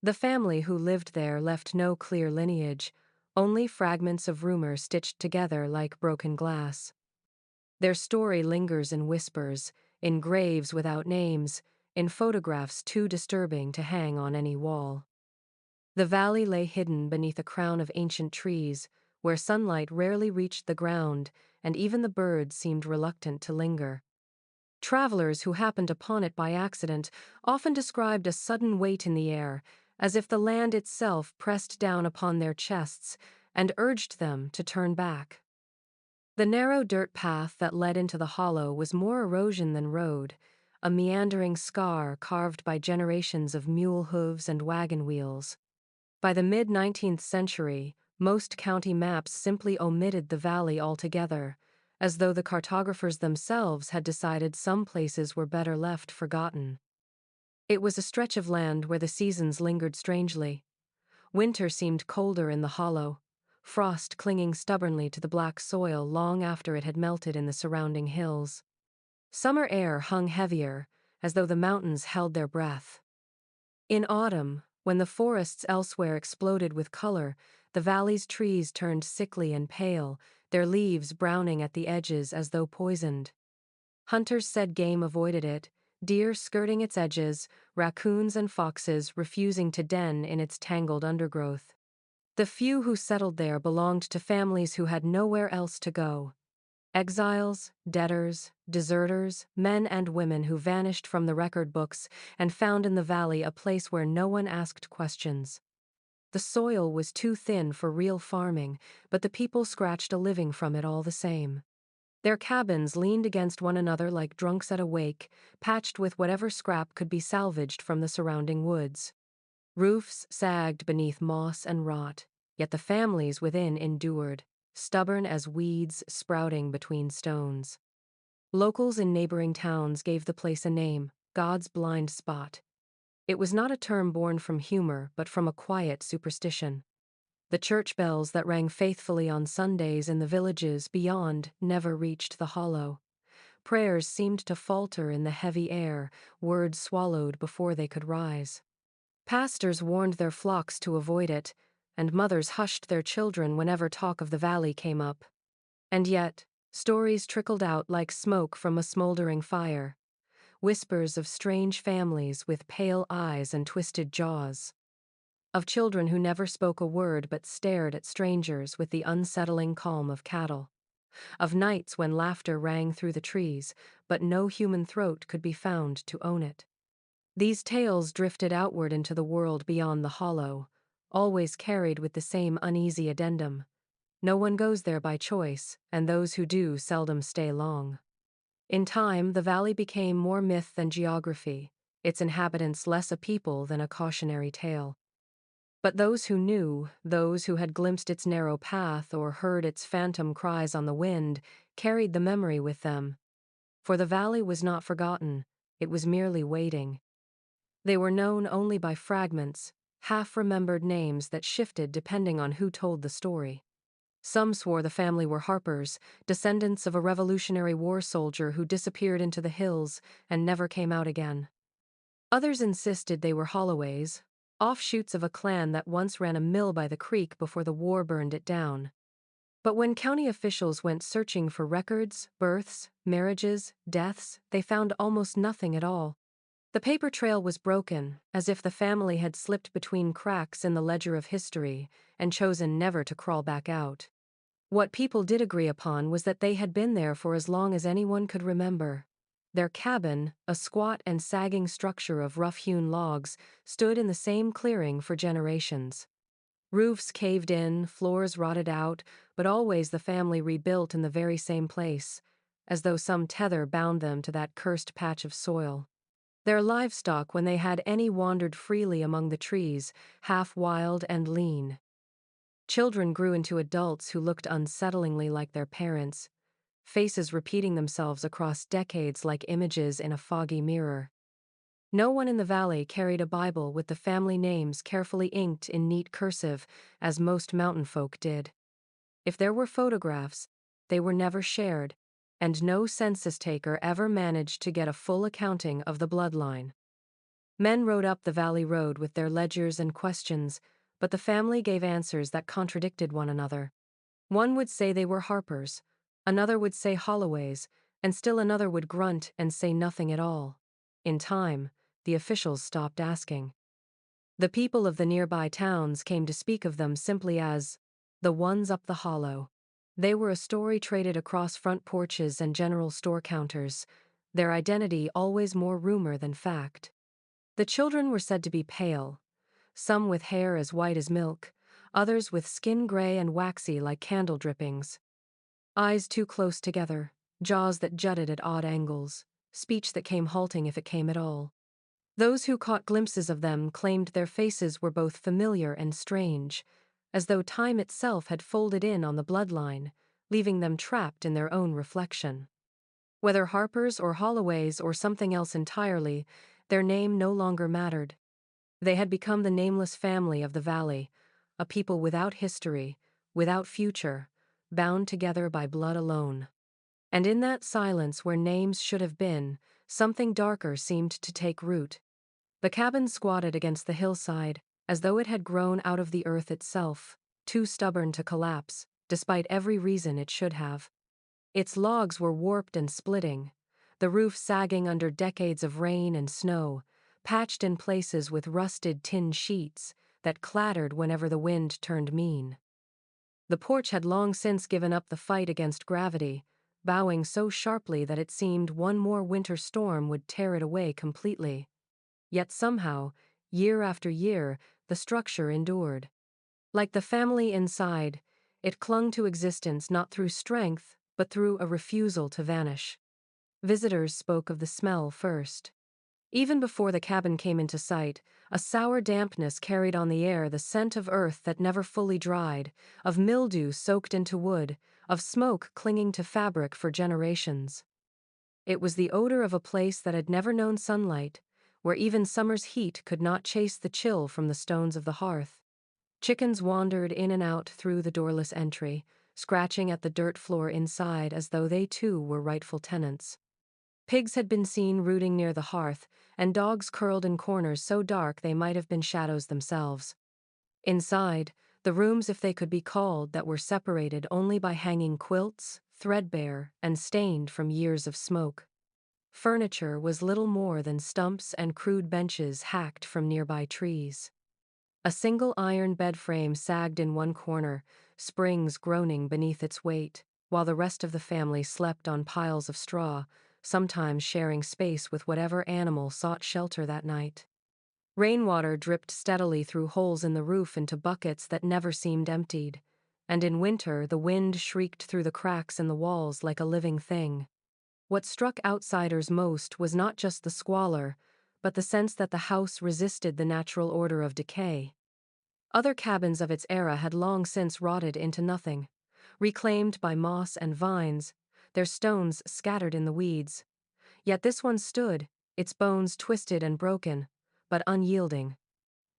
The family who lived there left no clear lineage, only fragments of rumor stitched together like broken glass. Their story lingers in whispers, in graves without names, in photographs too disturbing to hang on any wall. The valley lay hidden beneath a crown of ancient trees, where sunlight rarely reached the ground, and even the birds seemed reluctant to linger. Travelers who happened upon it by accident often described a sudden weight in the air, as if the land itself pressed down upon their chests and urged them to turn back. The narrow dirt path that led into the hollow was more erosion than road, a meandering scar carved by generations of mule hooves and wagon wheels. By the mid-19th century, most county maps simply omitted the valley altogether, as though the cartographers themselves had decided some places were better left forgotten. It was a stretch of land where the seasons lingered strangely. Winter seemed colder in the hollow, frost clinging stubbornly to the black soil long after it had melted in the surrounding hills. Summer air hung heavier, as though the mountains held their breath. In autumn, when the forests elsewhere exploded with color, the valley's trees turned sickly and pale, their leaves browning at the edges as though poisoned. Hunters said game avoided it, deer skirting its edges, raccoons and foxes refusing to den in its tangled undergrowth. The few who settled there belonged to families who had nowhere else to go. Exiles, debtors, deserters, men and women who vanished from the record books and found in the valley a place where no one asked questions. The soil was too thin for real farming, but the people scratched a living from it all the same. Their cabins leaned against one another like drunks at a wake, patched with whatever scrap could be salvaged from the surrounding woods. Roofs sagged beneath moss and rot, yet the families within endured, stubborn as weeds sprouting between stones. Locals in neighboring towns gave the place a name, God's blind spot. It was not a term born from humor, but from a quiet superstition. The church bells that rang faithfully on Sundays in the villages beyond never reached the hollow. Prayers seemed to falter in the heavy air, words swallowed before they could rise. Pastors warned their flocks to avoid it, and mothers hushed their children whenever talk of the valley came up. And yet, stories trickled out like smoke from a smoldering fire. Whispers of strange families with pale eyes and twisted jaws. Of children who never spoke a word but stared at strangers with the unsettling calm of cattle. Of nights when laughter rang through the trees, but no human throat could be found to own it. These tales drifted outward into the world beyond the hollow, always carried with the same uneasy addendum. No one goes there by choice, and those who do seldom stay long. In time, the valley became more myth than geography, its inhabitants less a people than a cautionary tale. But those who knew, those who had glimpsed its narrow path or heard its phantom cries on the wind, carried the memory with them. For the valley was not forgotten, it was merely waiting. They were known only by fragments, half-remembered names that shifted depending on who told the story. Some swore the family were Harpers, descendants of a Revolutionary War soldier who disappeared into the hills and never came out again. Others insisted they were Holloways, offshoots of a clan that once ran a mill by the creek before the war burned it down. But when county officials went searching for records, births, marriages, deaths, they found almost nothing at all. The paper trail was broken, as if the family had slipped between cracks in the ledger of history and chosen never to crawl back out. What people did agree upon was that they had been there for as long as anyone could remember. Their cabin, a squat and sagging structure of rough-hewn logs, stood in the same clearing for generations. Roofs caved in, floors rotted out, but always the family rebuilt in the very same place, as though some tether bound them to that cursed patch of soil. Their livestock, when they had any, wandered freely among the trees, half wild and lean. Children grew into adults who looked unsettlingly like their parents, faces repeating themselves across decades like images in a foggy mirror. No one in the valley carried a Bible with the family names carefully inked in neat cursive, as most mountain folk did. If there were photographs, they were never shared, and no census taker ever managed to get a full accounting of the bloodline. Men rode up the valley road with their ledgers and questions, but the family gave answers that contradicted one another. One would say they were Harpers, another would say Holloways, and still another would grunt and say nothing at all. In time, the officials stopped asking. The people of the nearby towns came to speak of them simply as the ones up the hollow. They were a story traded across front porches and general store counters, their identity always more rumor than fact. The children were said to be pale, some with hair as white as milk, others with skin gray and waxy like candle drippings. Eyes too close together, jaws that jutted at odd angles, speech that came halting if it came at all. Those who caught glimpses of them claimed their faces were both familiar and strange, as though time itself had folded in on the bloodline, leaving them trapped in their own reflection. Whether Harpers or Holloways or something else entirely, their name no longer mattered. They had become the nameless family of the valley, a people without history, without future, bound together by blood alone. And in that silence where names should have been, something darker seemed to take root. The cabin squatted against the hillside, as though it had grown out of the earth itself, too stubborn to collapse, despite every reason it should have. Its logs were warped and splitting, the roof sagging under decades of rain and snow, patched in places with rusted tin sheets that clattered whenever the wind turned mean. The porch had long since given up the fight against gravity, bowing so sharply that it seemed one more winter storm would tear it away completely. Yet somehow, year after year, the structure endured. Like the family inside, it clung to existence not through strength, but through a refusal to vanish. Visitors spoke of the smell first. Even before the cabin came into sight, a sour dampness carried on the air the scent of earth that never fully dried, of mildew soaked into wood, of smoke clinging to fabric for generations. It was the odor of a place that had never known sunlight, where even summer's heat could not chase the chill from the stones of the hearth. Chickens wandered in and out through the doorless entry, scratching at the dirt floor inside as though they too were rightful tenants. Pigs had been seen rooting near the hearth, and dogs curled in corners so dark they might have been shadows themselves. Inside, the rooms, if they could be called, that were separated only by hanging quilts, threadbare and stained from years of smoke. Furniture was little more than stumps and crude benches hacked from nearby trees. A single iron bed frame sagged in one corner, springs groaning beneath its weight, while the rest of the family slept on piles of straw, sometimes sharing space with whatever animal sought shelter that night. Rainwater dripped steadily through holes in the roof into buckets that never seemed emptied, and in winter the wind shrieked through the cracks in the walls like a living thing. What struck outsiders most was not just the squalor, but the sense that the house resisted the natural order of decay. Other cabins of its era had long since rotted into nothing, reclaimed by moss and vines, their stones scattered in the weeds. Yet this one stood, its bones twisted and broken, but unyielding.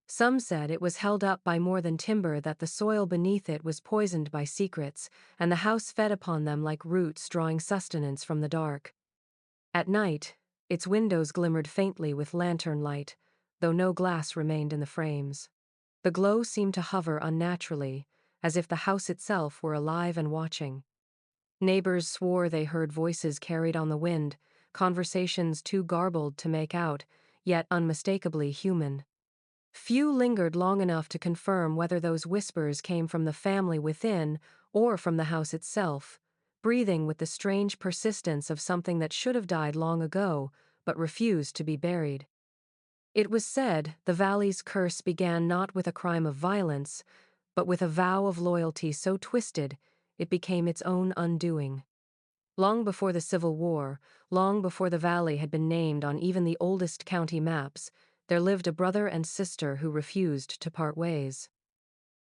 Some said it was held up by more than timber, that the soil beneath it was poisoned by secrets, and the house fed upon them like roots drawing sustenance from the dark. At night, its windows glimmered faintly with lantern light, though no glass remained in the frames. The glow seemed to hover unnaturally, as if the house itself were alive and watching. Neighbors swore they heard voices carried on the wind, conversations too garbled to make out, yet unmistakably human. Few lingered long enough to confirm whether those whispers came from the family within or from the house itself, breathing with the strange persistence of something that should have died long ago, but refused to be buried. It was said the valley's curse began not with a crime of violence, but with a vow of loyalty so twisted it became its own undoing. Long before the Civil War, long before the valley had been named on even the oldest county maps, there lived a brother and sister who refused to part ways.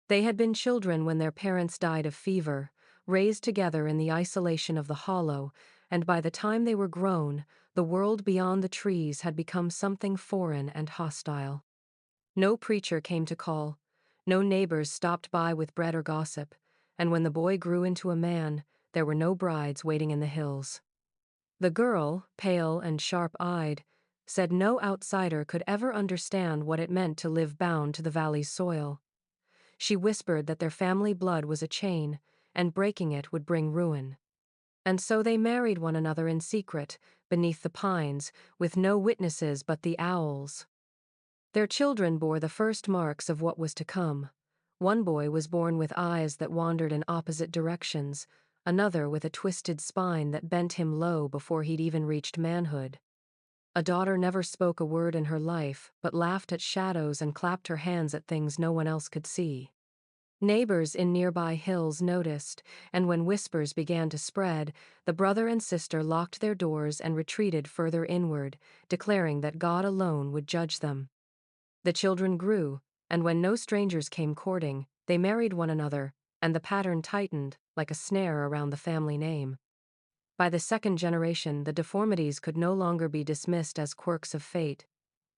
They had been children when their parents died of fever, raised together in the isolation of the hollow, and by the time they were grown, the world beyond the trees had become something foreign and hostile. No preacher came to call, no neighbors stopped by with bread or gossip, and when the boy grew into a man, there were no brides waiting in the hills. The girl, pale and sharp-eyed, said no outsider could ever understand what it meant to live bound to the valley's soil. She whispered that their family blood was a chain, and breaking it would bring ruin. And so they married one another in secret, beneath the pines, with no witnesses but the owls. Their children bore the first marks of what was to come. One boy was born with eyes that wandered in opposite directions, another with a twisted spine that bent him low before he'd even reached manhood. A daughter never spoke a word in her life, but laughed at shadows and clapped her hands at things no one else could see. Neighbors in nearby hills noticed, and when whispers began to spread, the brother and sister locked their doors and retreated further inward, declaring that God alone would judge them. The children grew, and when no strangers came courting, they married one another, and the pattern tightened, like a snare around the family name. By the second generation, the deformities could no longer be dismissed as quirks of fate.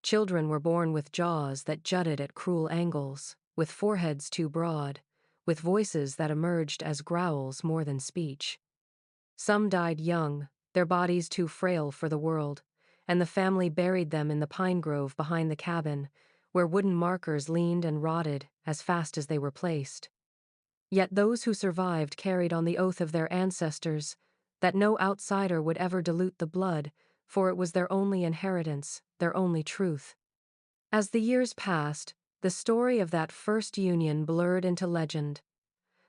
Children were born with jaws that jutted at cruel angles, with foreheads too broad, with voices that emerged as growls more than speech. Some died young, their bodies too frail for the world, and the family buried them in the pine grove behind the cabin, where wooden markers leaned and rotted as fast as they were placed. Yet those who survived carried on the oath of their ancestors that no outsider would ever dilute the blood, for it was their only inheritance, their only truth. As the years passed, the story of that first union blurred into legend.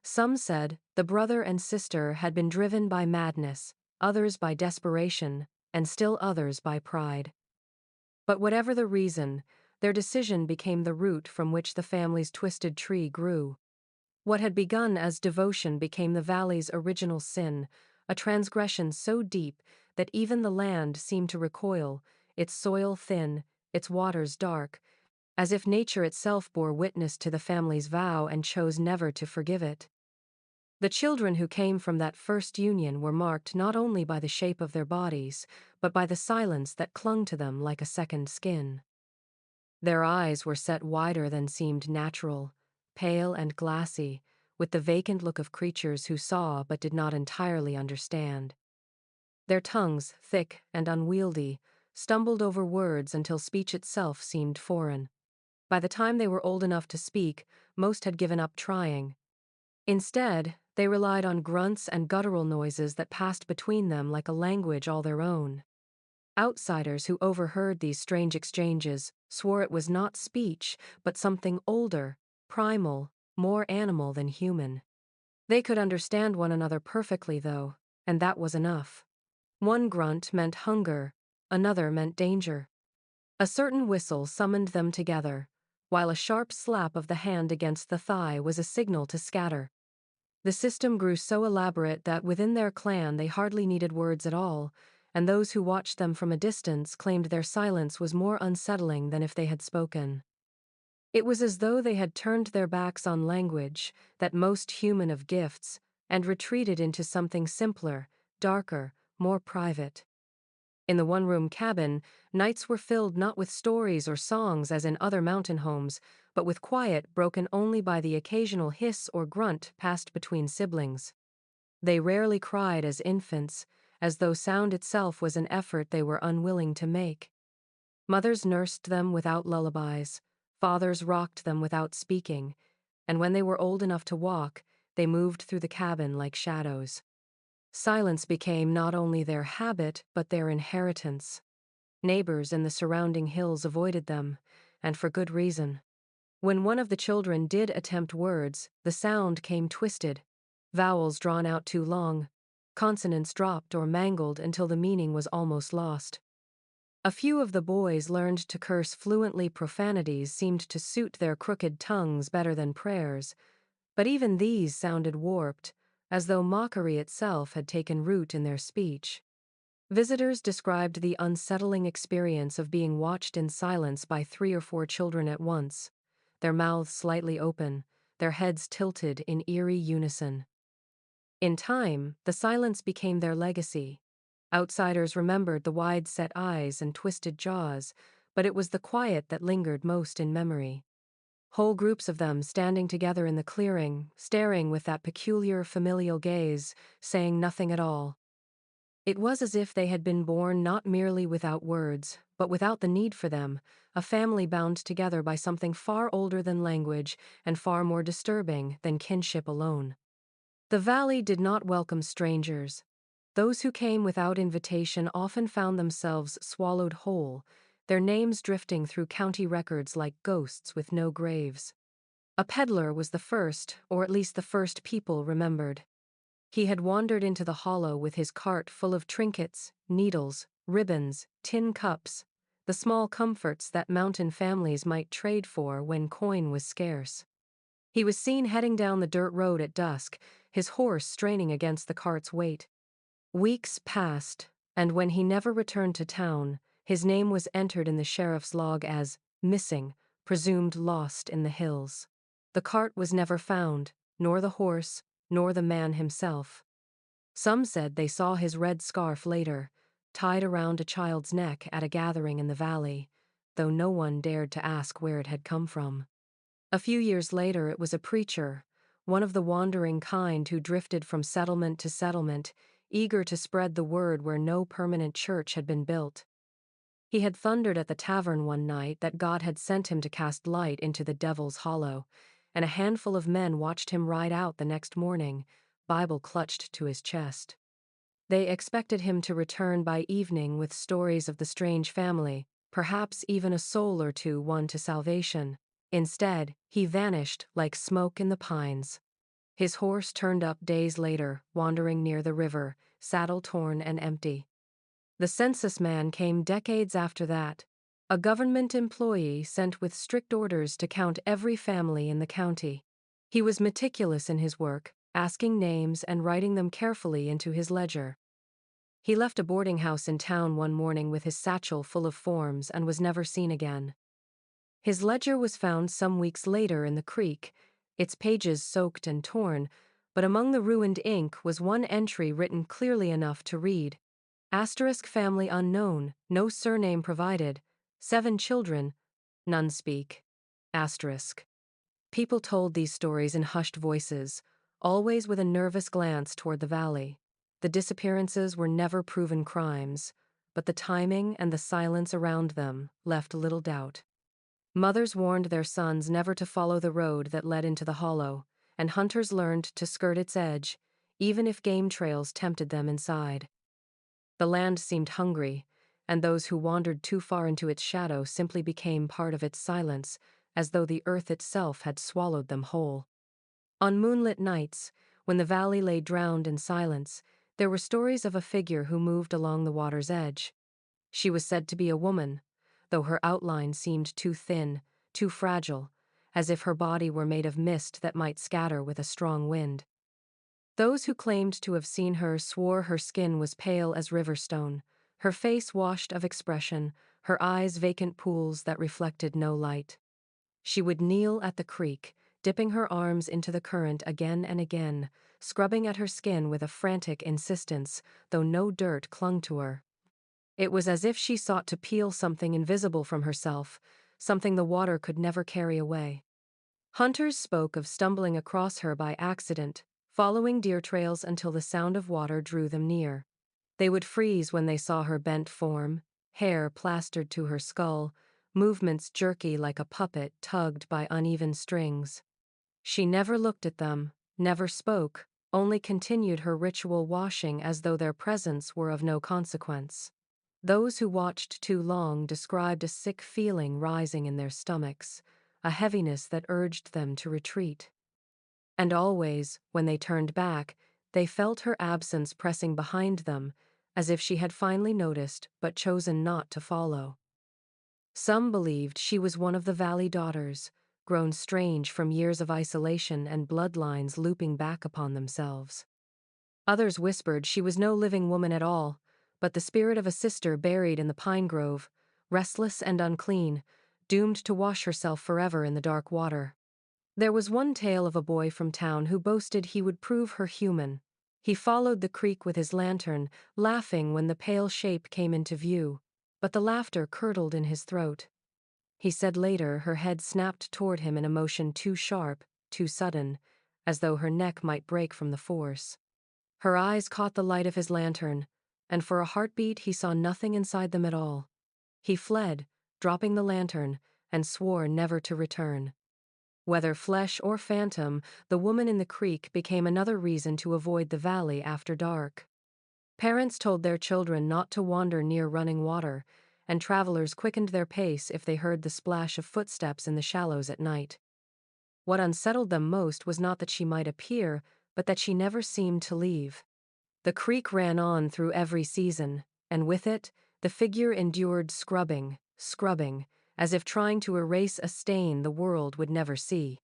Some said the brother and sister had been driven by madness, others by desperation, and still others by pride. But whatever the reason, their decision became the root from which the family's twisted tree grew. What had begun as devotion became the valley's original sin, a transgression so deep that even the land seemed to recoil, its soil thin, its waters dark, as if nature itself bore witness to the family's vow and chose never to forgive it. The children who came from that first union were marked not only by the shape of their bodies, but by the silence that clung to them like a second skin. Their eyes were set wider than seemed natural, pale and glassy, with the vacant look of creatures who saw but did not entirely understand. Their tongues, thick and unwieldy, stumbled over words until speech itself seemed foreign. By the time they were old enough to speak, most had given up trying. Instead, they relied on grunts and guttural noises that passed between them like a language all their own. Outsiders who overheard these strange exchanges swore it was not speech, but something older, primal, more animal than human. They could understand one another perfectly, though, and that was enough. One grunt meant hunger, another meant danger. A certain whistle summoned them together, while a sharp slap of the hand against the thigh was a signal to scatter. The system grew so elaborate that within their clan they hardly needed words at all, and those who watched them from a distance claimed their silence was more unsettling than if they had spoken. It was as though they had turned their backs on language, that most human of gifts, and retreated into something simpler, darker, more private. In the one-room cabin, nights were filled not with stories or songs as in other mountain homes, but with quiet broken only by the occasional hiss or grunt passed between siblings. They rarely cried as infants, as though sound itself was an effort they were unwilling to make. Mothers nursed them without lullabies, fathers rocked them without speaking, and when they were old enough to walk, they moved through the cabin like shadows. Silence became not only their habit but their inheritance. Neighbors in the surrounding hills avoided them, and for good reason. When one of the children did attempt words, the sound came twisted, vowels drawn out too long, consonants dropped or mangled until the meaning was almost lost. A few of the boys learned to curse fluently. Profanities seemed to suit their crooked tongues better than prayers, but even these sounded warped, as though mockery itself had taken root in their speech. Visitors described the unsettling experience of being watched in silence by 3 or 4 children at once, their mouths slightly open, their heads tilted in eerie unison. In time, the silence became their legacy. Outsiders remembered the wide-set eyes and twisted jaws, but it was the quiet that lingered most in memory. Whole groups of them standing together in the clearing, staring with that peculiar familial gaze, saying nothing at all. It was as if they had been born not merely without words, but without the need for them, a family bound together by something far older than language and far more disturbing than kinship alone. The valley did not welcome strangers. Those who came without invitation often found themselves swallowed whole, their names drifting through county records like ghosts with no graves. A peddler was the first, or at least the first people remembered. He had wandered into the hollow with his cart full of trinkets, needles, ribbons, tin cups, the small comforts that mountain families might trade for when coin was scarce. He was seen heading down the dirt road at dusk, his horse straining against the cart's weight. Weeks passed, and when he never returned to town, his name was entered in the sheriff's log as missing, presumed lost in the hills. The cart was never found, nor the horse, nor the man himself. Some said they saw his red scarf later, tied around a child's neck at a gathering in the valley, though no one dared to ask where it had come from. A few years later it was a preacher, one of the wandering kind who drifted from settlement to settlement, eager to spread the word where no permanent church had been built. He had thundered at the tavern one night that God had sent him to cast light into the devil's hollow, and a handful of men watched him ride out the next morning, Bible clutched to his chest. They expected him to return by evening with stories of the strange family, perhaps even a soul or two won to salvation. Instead, he vanished like smoke in the pines. His horse turned up days later, wandering near the river, saddle torn and empty. The census man came decades after that, a government employee sent with strict orders to count every family in the county. He was meticulous in his work, asking names and writing them carefully into his ledger. He left a boarding house in town one morning with his satchel full of forms and was never seen again. His ledger was found some weeks later in the creek, its pages soaked and torn, but among the ruined ink was one entry written clearly enough to read. Asterisk family unknown, no surname provided, 7 children, none speak. Asterisk. People told these stories in hushed voices, always with a nervous glance toward the valley. The disappearances were never proven crimes, but the timing and the silence around them left little doubt. Mothers warned their sons never to follow the road that led into the hollow, and hunters learned to skirt its edge, even if game trails tempted them inside. The land seemed hungry, and those who wandered too far into its shadow simply became part of its silence, as though the earth itself had swallowed them whole. On moonlit nights, when the valley lay drowned in silence, there were stories of a figure who moved along the water's edge. She was said to be a woman, though her outline seemed too thin, too fragile, as if her body were made of mist that might scatter with a strong wind. Those who claimed to have seen her swore her skin was pale as river stone, her face washed of expression, her eyes vacant pools that reflected no light. She would kneel at the creek, dipping her arms into the current again and again, scrubbing at her skin with a frantic insistence, though no dirt clung to her. It was as if she sought to peel something invisible from herself, something the water could never carry away. Hunters spoke of stumbling across her by accident, following deer trails until the sound of water drew them near. They would freeze when they saw her bent form, hair plastered to her skull, movements jerky like a puppet tugged by uneven strings. She never looked at them, never spoke, only continued her ritual washing as though their presence were of no consequence. Those who watched too long described a sick feeling rising in their stomachs, a heaviness that urged them to retreat. And always, when they turned back, they felt her absence pressing behind them, as if she had finally noticed but chosen not to follow. Some believed she was one of the Valley daughters, grown strange from years of isolation and bloodlines looping back upon themselves. Others whispered she was no living woman at all, but the spirit of a sister buried in the pine grove, restless and unclean, doomed to wash herself forever in the dark water. There was one tale of a boy from town who boasted he would prove her human. He followed the creek with his lantern, laughing when the pale shape came into view, but the laughter curdled in his throat. He said later her head snapped toward him in a motion too sharp, too sudden, as though her neck might break from the force. Her eyes caught the light of his lantern, and for a heartbeat he saw nothing inside them at all. He fled, dropping the lantern, and swore never to return. Whether flesh or phantom, the woman in the creek became another reason to avoid the valley after dark. Parents told their children not to wander near running water, and travelers quickened their pace if they heard the splash of footsteps in the shallows at night. What unsettled them most was not that she might appear, but that she never seemed to leave. The creek ran on through every season, and with it, the figure endured scrubbing, as if trying to erase a stain the world would never see.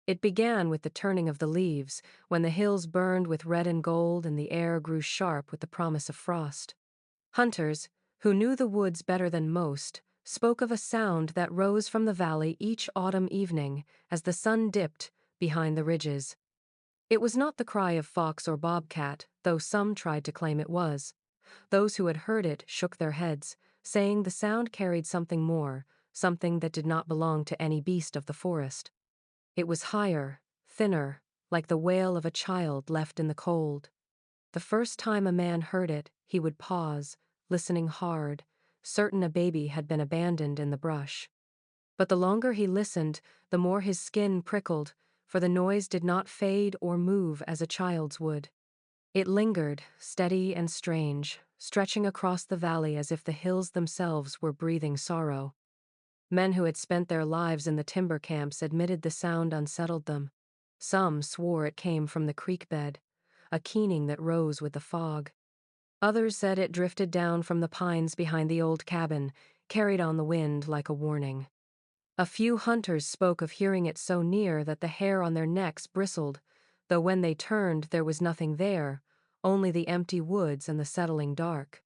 It began with the turning of the leaves, when the hills burned with red and gold and the air grew sharp with the promise of frost. Hunters, who knew the woods better than most, spoke of a sound that rose from the valley each autumn evening as the sun dipped behind the ridges. It was not the cry of fox or bobcat, though some tried to claim it was. Those who had heard it shook their heads, saying the sound carried something more, something that did not belong to any beast of the forest. It was higher, thinner, like the wail of a child left in the cold. The first time a man heard it, he would pause, listening hard, certain a baby had been abandoned in the brush. But the longer he listened, the more his skin prickled, for the noise did not fade or move as a child's would. It lingered, steady and strange, stretching across the valley as if the hills themselves were breathing sorrow. Men who had spent their lives in the timber camps admitted the sound unsettled them. Some swore it came from the creek bed, a keening that rose with the fog. Others said it drifted down from the pines behind the old cabin, carried on the wind like a warning. A few hunters spoke of hearing it so near that the hair on their necks bristled, though when they turned there was nothing there, only the empty woods and the settling dark.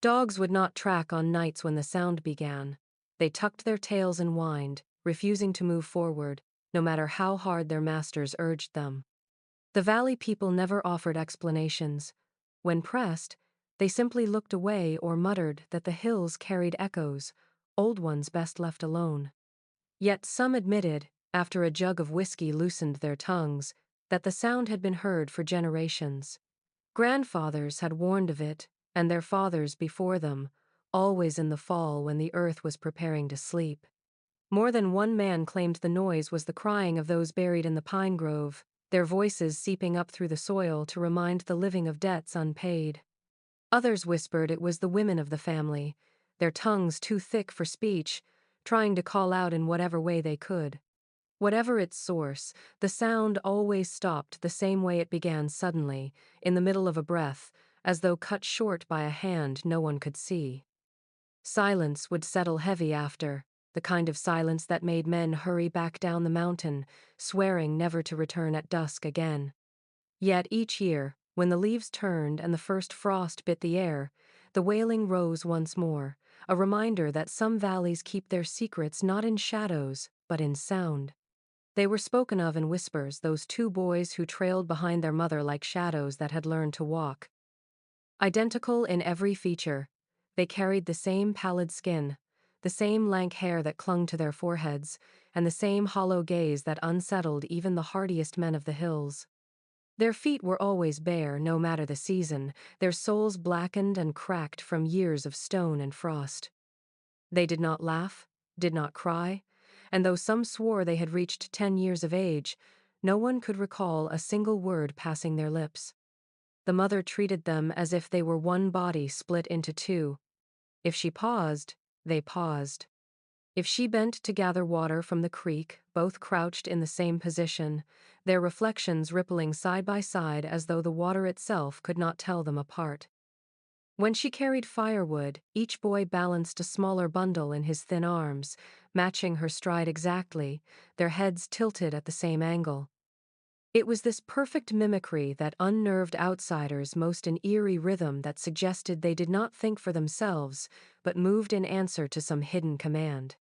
Dogs would not track on nights when the sound began. They tucked their tails and whined, refusing to move forward, no matter how hard their masters urged them. The valley people never offered explanations. When pressed, they simply looked away or muttered that the hills carried echoes, old ones best left alone. Yet some admitted, after a jug of whiskey loosened their tongues, that the sound had been heard for generations. Grandfathers had warned of it, and their fathers before them, always in the fall when the earth was preparing to sleep. More than one man claimed the noise was the crying of those buried in the pine grove, their voices seeping up through the soil to remind the living of debts unpaid. Others whispered it was the women of the family, their tongues too thick for speech, trying to call out in whatever way they could. Whatever its source, the sound always stopped the same way it began suddenly, in the middle of a breath, as though cut short by a hand no one could see. Silence would settle heavy after, the kind of silence that made men hurry back down the mountain, swearing never to return at dusk again. Yet each year, when the leaves turned and the first frost bit the air, the wailing rose once more, a reminder that some valleys keep their secrets not in shadows, but in sound. They were spoken of in whispers, those two boys who trailed behind their mother like shadows that had learned to walk. Identical in every feature, they carried the same pallid skin, the same lank hair that clung to their foreheads, and the same hollow gaze that unsettled even the hardiest men of the hills. Their feet were always bare, no matter the season, their soles blackened and cracked from years of stone and frost. They did not laugh, did not cry, and though some swore they had reached 10 years of age, no one could recall a single word passing their lips. The mother treated them as if they were one body split into two. If she paused, they paused. If she bent to gather water from the creek, both crouched in the same position, their reflections rippling side by side as though the water itself could not tell them apart. When she carried firewood, each boy balanced a smaller bundle in his thin arms, matching her stride exactly, their heads tilted at the same angle. It was this perfect mimicry that unnerved outsiders most, an eerie rhythm that suggested they did not think for themselves, but moved in answer to some hidden command.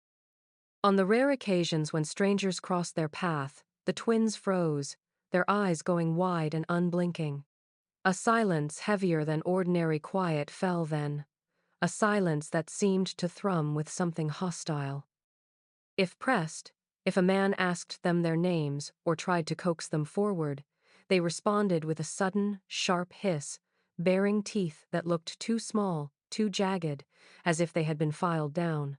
On the rare occasions when strangers crossed their path, the twins froze, their eyes going wide and unblinking. A silence heavier than ordinary quiet fell then, a silence that seemed to thrum with something hostile. If pressed, if a man asked them their names or tried to coax them forward, they responded with a sudden, sharp hiss, baring teeth that looked too small, too jagged, as if they had been filed down.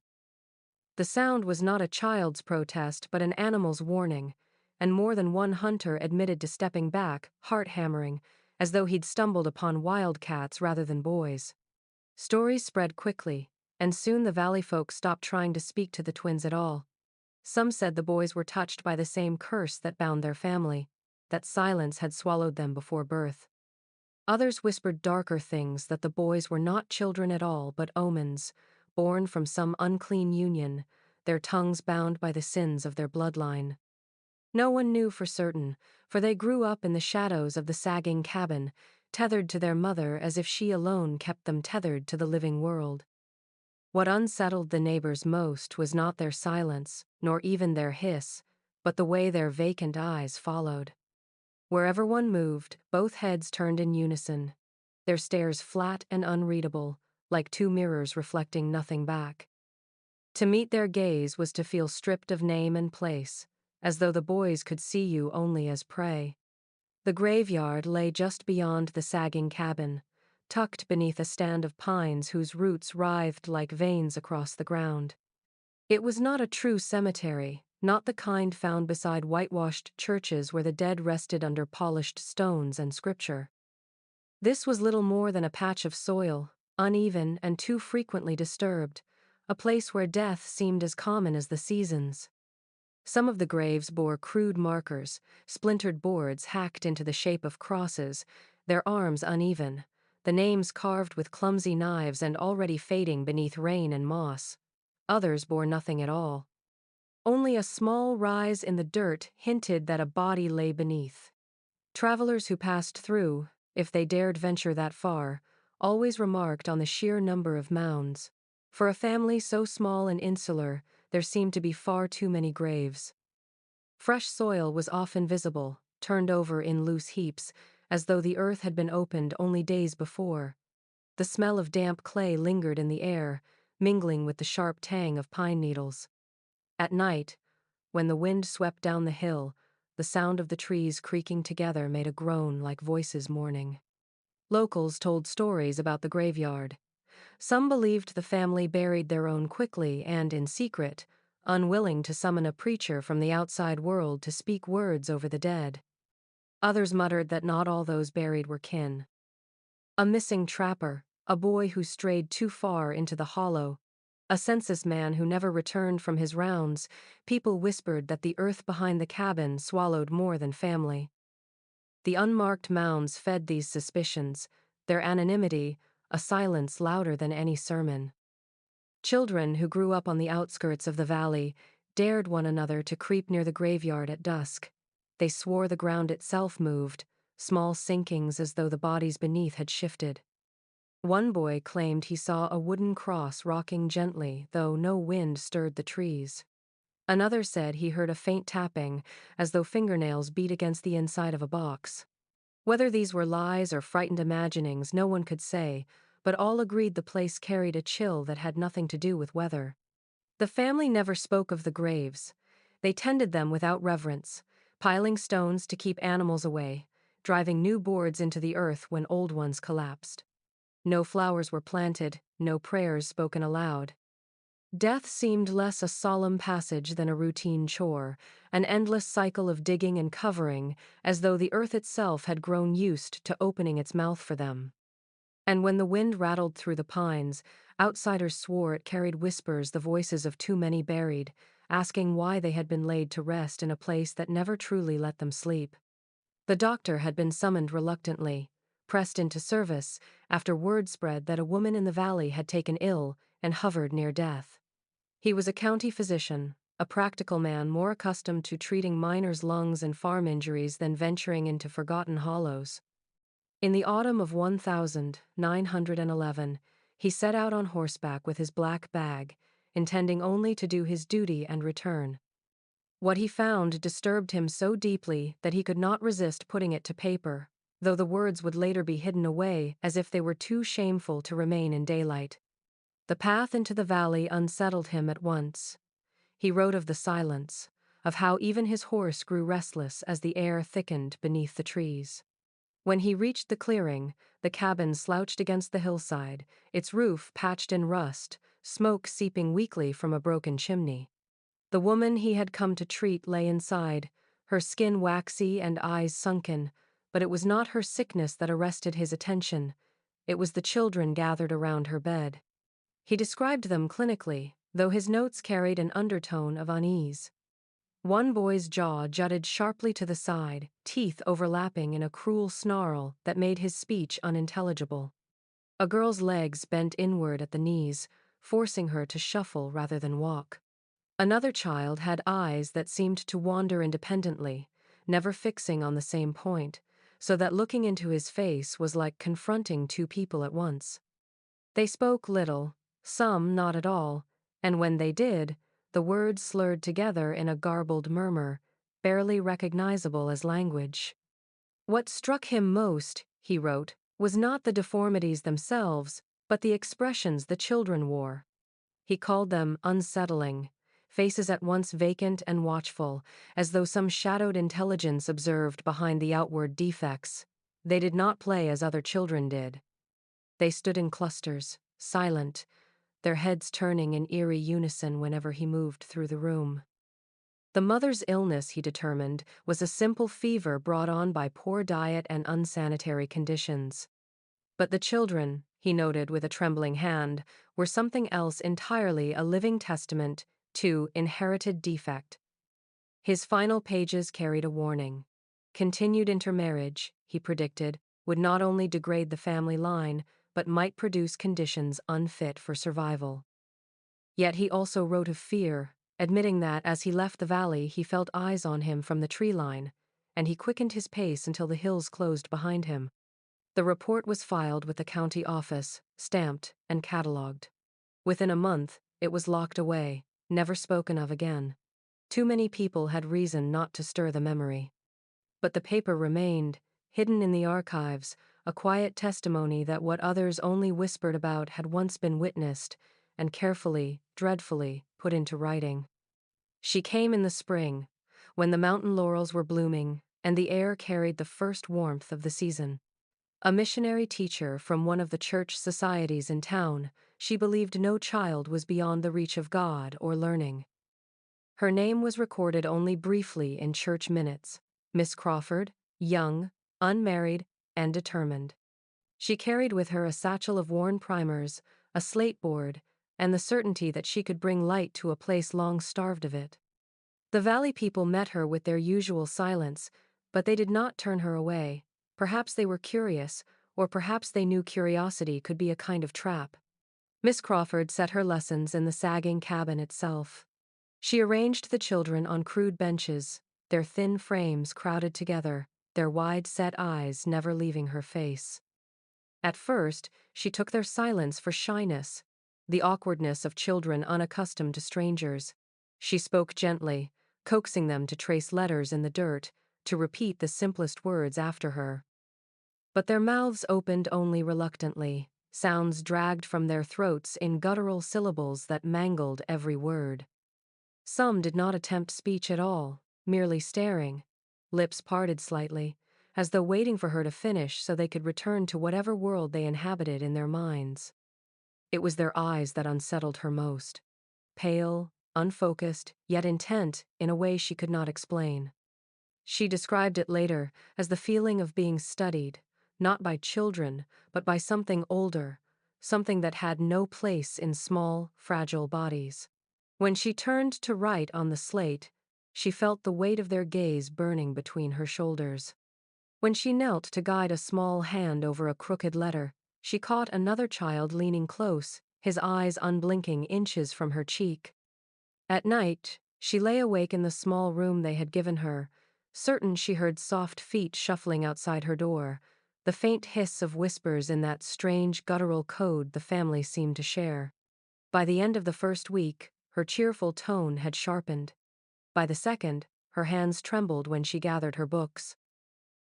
The sound was not a child's protest but an animal's warning, and more than one hunter admitted to stepping back, heart-hammering, as though he'd stumbled upon wildcats rather than boys. Stories spread quickly, and soon the valley folk stopped trying to speak to the twins at all. Some said the boys were touched by the same curse that bound their family, that silence had swallowed them before birth. Others whispered darker things, that the boys were not children at all but omens, born from some unclean union, their tongues bound by the sins of their bloodline. No one knew for certain, for they grew up in the shadows of the sagging cabin, tethered to their mother as if she alone kept them tethered to the living world. What unsettled the neighbors most was not their silence, nor even their hiss, but the way their vacant eyes followed. Wherever one moved, both heads turned in unison, their stares flat and unreadable, like two mirrors reflecting nothing back. To meet their gaze was to feel stripped of name and place, as though the boys could see you only as prey. The graveyard lay just beyond the sagging cabin, tucked beneath a stand of pines whose roots writhed like veins across the ground. It was not a true cemetery, not the kind found beside whitewashed churches where the dead rested under polished stones and scripture. This was little more than a patch of soil, uneven and too frequently disturbed, a place where death seemed as common as the seasons. Some of the graves bore crude markers, splintered boards hacked into the shape of crosses, their arms uneven, the names carved with clumsy knives and already fading beneath rain and moss. Others bore nothing at all. Only a small rise in the dirt hinted that a body lay beneath. Travelers who passed through, if they dared venture that far, always remarked on the sheer number of mounds. For a family so small and insular, there seemed to be far too many graves. Fresh soil was often visible, turned over in loose heaps, as though the earth had been opened only days before. The smell of damp clay lingered in the air, mingling with the sharp tang of pine needles. At night, when the wind swept down the hill, the sound of the trees creaking together made a groan like voices mourning. Locals told stories about the graveyard. Some believed the family buried their own quickly and in secret, unwilling to summon a preacher from the outside world to speak words over the dead. Others muttered that not all those buried were kin. A missing trapper, a boy who strayed too far into the hollow, a census man who never returned from his rounds. People whispered that the earth behind the cabin swallowed more than family. The unmarked mounds fed these suspicions, their anonymity, a silence louder than any sermon. Children who grew up on the outskirts of the valley dared one another to creep near the graveyard at dusk. They swore the ground itself moved, small sinkings as though the bodies beneath had shifted. One boy claimed he saw a wooden cross rocking gently, though no wind stirred the trees. Another said he heard a faint tapping, as though fingernails beat against the inside of a box. Whether these were lies or frightened imaginings, no one could say, but all agreed the place carried a chill that had nothing to do with weather. The family never spoke of the graves. They tended them without reverence, piling stones to keep animals away, driving new boards into the earth when old ones collapsed. No flowers were planted, no prayers spoken aloud. Death seemed less a solemn passage than a routine chore, an endless cycle of digging and covering, as though the earth itself had grown used to opening its mouth for them. And when the wind rattled through the pines, outsiders swore it carried whispers, the voices of too many buried, asking why they had been laid to rest in a place that never truly let them sleep. The doctor had been summoned reluctantly, pressed into service, after word spread that a woman in the valley had taken ill and hovered near death. He was a county physician, a practical man more accustomed to treating miners' lungs and farm injuries than venturing into forgotten hollows. In the autumn of 1911, he set out on horseback with his black bag, intending only to do his duty and return. What he found disturbed him so deeply that he could not resist putting it to paper, though the words would later be hidden away as if they were too shameful to remain in daylight. The path into the valley unsettled him at once. He wrote of the silence, of how even his horse grew restless as the air thickened beneath the trees. When he reached the clearing, the cabin slouched against the hillside, its roof patched in rust, smoke seeping weakly from a broken chimney. The woman he had come to treat lay inside, her skin waxy and eyes sunken, but it was not her sickness that arrested his attention. It was the children gathered around her bed. He described them clinically, though his notes carried an undertone of unease. One boy's jaw jutted sharply to the side, teeth overlapping in a cruel snarl that made his speech unintelligible. A girl's legs bent inward at the knees, forcing her to shuffle rather than walk. Another child had eyes that seemed to wander independently, never fixing on the same point, so that looking into his face was like confronting two people at once. They spoke little, some not at all, and when they did, the words slurred together in a garbled murmur, barely recognizable as language. What struck him most, he wrote, was not the deformities themselves, but the expressions the children wore. He called them unsettling, faces at once vacant and watchful, as though some shadowed intelligence observed behind the outward defects. They did not play as other children did. They stood in clusters, silent, their heads turning in eerie unison whenever he moved through the room. The mother's illness, he determined, was a simple fever brought on by poor diet and unsanitary conditions. But the children, he noted with a trembling hand, were something else entirely, a living testament to inherited defect. His final pages carried a warning. Continued intermarriage, he predicted, would not only degrade the family line, but might produce conditions unfit for survival. Yet he also wrote of fear, admitting that as he left the valley he felt eyes on him from the tree line, and he quickened his pace until the hills closed behind him. The report was filed with the county office, stamped and catalogued. Within a month, it was locked away, never spoken of again. Too many people had reason not to stir the memory. But the paper remained, hidden in the archives, a quiet testimony that what others only whispered about had once been witnessed, and carefully, dreadfully, put into writing. She came in the spring, when the mountain laurels were blooming, and the air carried the first warmth of the season. A missionary teacher from one of the church societies in town, she believed no child was beyond the reach of God or learning. Her name was recorded only briefly in church minutes: Miss Crawford, young, unmarried, and determined. She carried with her a satchel of worn primers, a slate board, and the certainty that she could bring light to a place long starved of it. The valley people met her with their usual silence, but they did not turn her away. Perhaps they were curious, or perhaps they knew curiosity could be a kind of trap. Miss Crawford set her lessons in the sagging cabin itself. She arranged the children on crude benches, their thin frames crowded together, their wide-set eyes never leaving her face. At first, she took their silence for shyness, the awkwardness of children unaccustomed to strangers. She spoke gently, coaxing them to trace letters in the dirt, to repeat the simplest words after her. But their mouths opened only reluctantly, sounds dragged from their throats in guttural syllables that mangled every word. Some did not attempt speech at all, merely staring, lips parted slightly, as though waiting for her to finish so they could return to whatever world they inhabited in their minds. It was their eyes that unsettled her most. Pale, unfocused, yet intent in a way she could not explain. She described it later as the feeling of being studied, not by children, but by something older, something that had no place in small, fragile bodies. When she turned to write on the slate, she felt the weight of their gaze burning between her shoulders. When she knelt to guide a small hand over a crooked letter, she caught another child leaning close, his eyes unblinking inches from her cheek. At night, she lay awake in the small room they had given her, certain she heard soft feet shuffling outside her door, the faint hiss of whispers in that strange guttural code the family seemed to share. By the end of the first week, her cheerful tone had sharpened. By the second, her hands trembled when she gathered her books.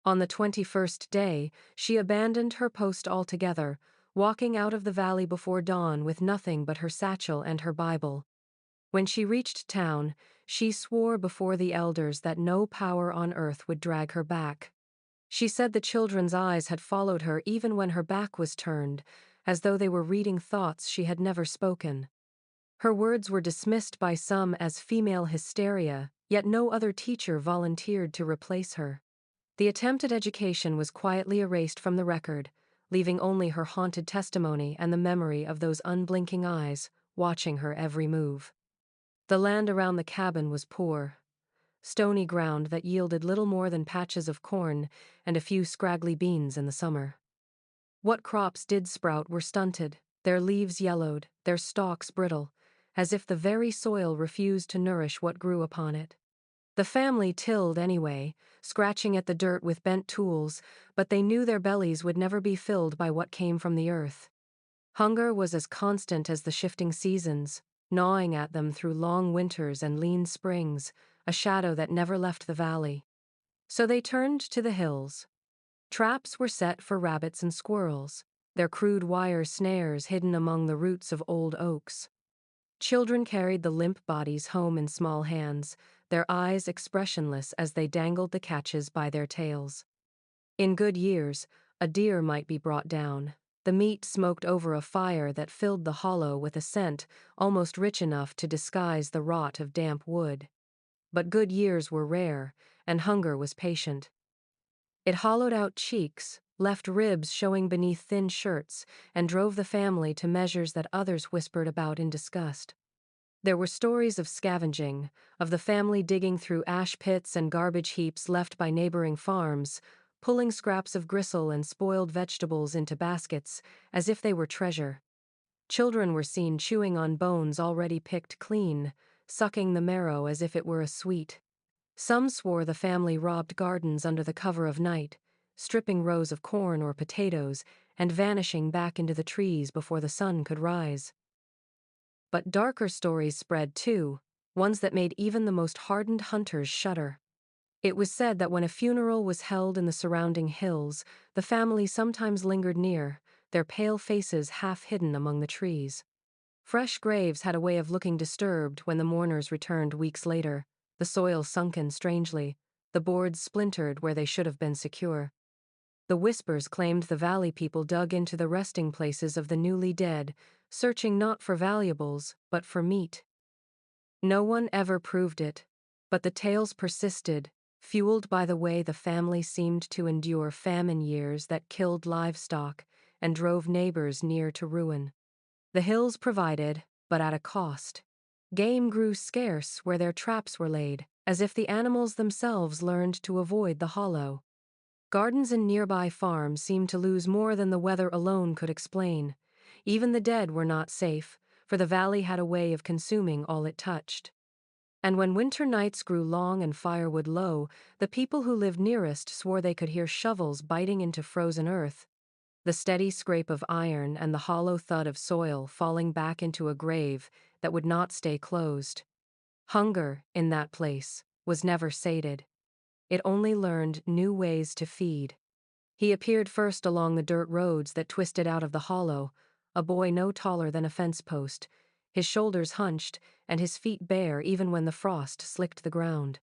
On the 21st day, she abandoned her post altogether, walking out of the valley before dawn with nothing but her satchel and her Bible. When she reached town, she swore before the elders that no power on earth would drag her back. She said the children's eyes had followed her even when her back was turned, as though they were reading thoughts she had never spoken. Her words were dismissed by some as female hysteria, yet no other teacher volunteered to replace her. The attempt at education was quietly erased from the record, leaving only her haunted testimony and the memory of those unblinking eyes, watching her every move. The land around the cabin was poor, stony ground that yielded little more than patches of corn and a few scraggly beans in the summer. What crops did sprout were stunted, their leaves yellowed, their stalks brittle, as if the very soil refused to nourish what grew upon it. The family tilled anyway, scratching at the dirt with bent tools, but they knew their bellies would never be filled by what came from the earth. Hunger was as constant as the shifting seasons, gnawing at them through long winters and lean springs, a shadow that never left the valley. So they turned to the hills. Traps were set for rabbits and squirrels, their crude wire snares hidden among the roots of old oaks. Children carried the limp bodies home in small hands, their eyes expressionless as they dangled the catches by their tails. In good years, a deer might be brought down, the meat smoked over a fire that filled the hollow with a scent almost rich enough to disguise the rot of damp wood. But good years were rare, and hunger was patient. It hollowed out cheeks, left ribs showing beneath thin shirts, and drove the family to measures that others whispered about in disgust. There were stories of scavenging, of the family digging through ash pits and garbage heaps left by neighboring farms, pulling scraps of gristle and spoiled vegetables into baskets, as if they were treasure. Children were seen chewing on bones already picked clean, sucking the marrow as if it were a sweet. Some swore the family robbed gardens under the cover of night, stripping rows of corn or potatoes and vanishing back into the trees before the sun could rise. But darker stories spread too, ones that made even the most hardened hunters shudder. It was said that when a funeral was held in the surrounding hills, the family sometimes lingered near, their pale faces half hidden among the trees. Fresh graves had a way of looking disturbed when the mourners returned weeks later, the soil sunken strangely, the boards splintered where they should have been secure. The whispers claimed the valley people dug into the resting places of the newly dead, searching not for valuables, but for meat. No one ever proved it, but the tales persisted, fueled by the way the family seemed to endure famine years that killed livestock and drove neighbors near to ruin. The hills provided, but at a cost. Game grew scarce where their traps were laid, as if the animals themselves learned to avoid the hollow. Gardens in nearby farms seemed to lose more than the weather alone could explain. Even the dead were not safe, for the valley had a way of consuming all it touched. And when winter nights grew long and firewood low, the people who lived nearest swore they could hear shovels biting into frozen earth, the steady scrape of iron and the hollow thud of soil falling back into a grave that would not stay closed. Hunger, in that place, was never sated. It only learned new ways to feed. He appeared first along the dirt roads that twisted out of the hollow, a boy no taller than a fence post, his shoulders hunched and his feet bare even when the frost slicked the ground.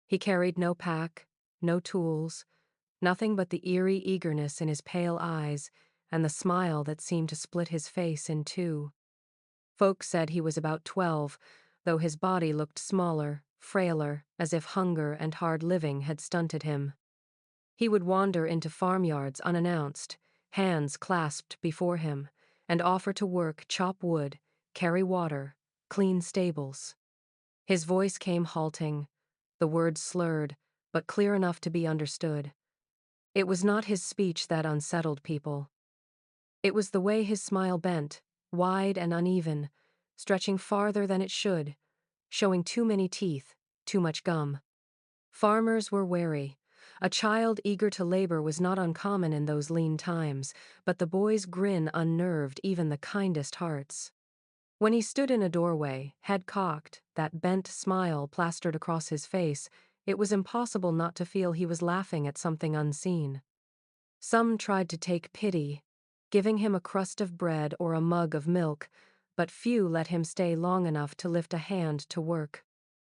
He carried no pack, no tools, nothing but the eerie eagerness in his pale eyes and the smile that seemed to split his face in two. Folks said he was about 12, though his body looked smaller, frailer, as if hunger and hard living had stunted him. He would wander into farmyards unannounced, hands clasped before him, and offer to work, chop wood, carry water, clean stables. His voice came halting, the words slurred, but clear enough to be understood. It was not his speech that unsettled people. It was the way his smile bent, wide and uneven, stretching farther than it should, showing too many teeth, too much gum. Farmers were wary. A child eager to labor was not uncommon in those lean times, but the boy's grin unnerved even the kindest hearts. When he stood in a doorway, head cocked, that bent smile plastered across his face, it was impossible not to feel he was laughing at something unseen. Some tried to take pity, giving him a crust of bread or a mug of milk, but few let him stay long enough to lift a hand to work.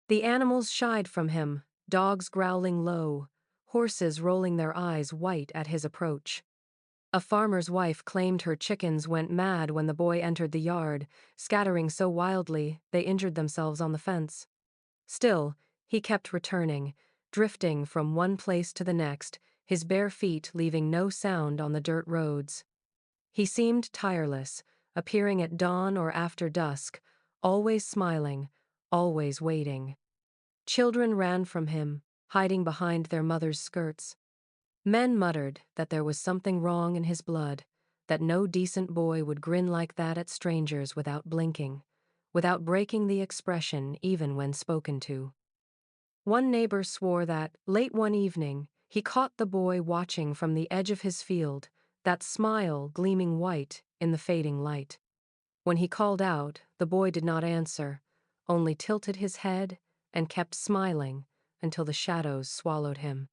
The animals shied from him, dogs growling low, horses rolling their eyes white at his approach. A farmer's wife claimed her chickens went mad when the boy entered the yard, scattering so wildly they injured themselves on the fence. Still, he kept returning, drifting from one place to the next, his bare feet leaving no sound on the dirt roads. He seemed tireless, appearing at dawn or after dusk, always smiling, always waiting. Children ran from him, hiding behind their mothers' skirts. Men muttered that there was something wrong in his blood, that no decent boy would grin like that at strangers without blinking, without breaking the expression even when spoken to. One neighbor swore that, late one evening, he caught the boy watching from the edge of his field, that smile gleaming white in the fading light. When he called out, the boy did not answer, only tilted his head and kept smiling until the shadows swallowed him.